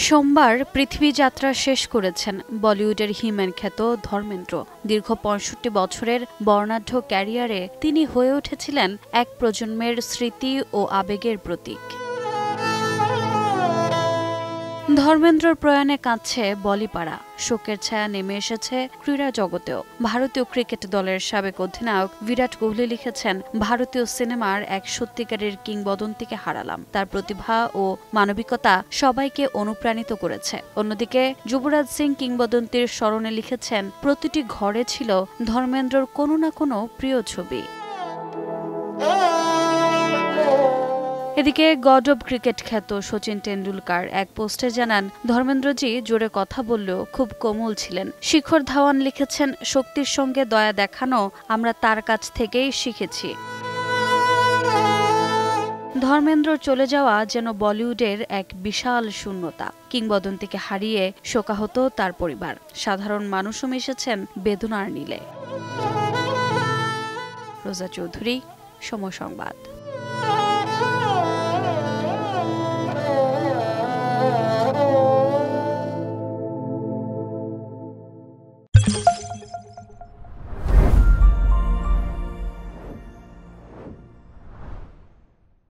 সোমবার পৃথিবী যাত্রা শেষ করেছেন বলিউডের হিমেন খ্যাত ধর্মেন্দ্র। দীর্ঘ ৬৫ বছরের বর্ণাঢ্য ক্যারিয়ারে তিনি হয়ে উঠেছিলেন এক প্রজন্মের স্মৃতি ও আবেগের প্রতীক। ধর্মেন্দ্রর প্রয়াণে কাঁদছে বলিপাড়া। শোকের ছায়া নেমে এসেছে ক্রীড়া জগতেও। ভারতীয় ক্রিকেট দলের সাবেক অধিনায়ক বিরাট কোহলি লিখেছেন, ভারতীয় সিনেমার এক সত্যিকারের কিংবদন্তিকে হারালাম। তার প্রতিভা ও মানবিকতা সবাইকে অনুপ্রাণিত করেছে। অন্যদিকে যুবরাজ সিং কিংবদন্তির স্মরণে লিখেছেন, প্রতিটি ঘরে ছিল ধর্মেন্দ্রর কোনো না কোনো প্রিয় ছবি। এদিকে গড অব ক্রিকেট খ্যাত শচীন টেন্ডুলকার এক পোস্টে জানান, ধর্মেন্দ্রজি জোরে কথা বললেও খুব কোমল ছিলেন। শিখর ধাওয়ান লিখেছেন, শক্তির সঙ্গে দয়া দেখানো আমরা তার কাছ থেকেই শিখেছি। ধর্মেন্দ্রর চলে যাওয়া যেন বলিউডের এক বিশাল শূন্যতা। কিংবদন্তিকে হারিয়ে শোকাহত তার পরিবার। সাধারণ মানুষও মিশেছেন বেদনার নীলে। রোজা চৌধুরী, সময় সংবাদ।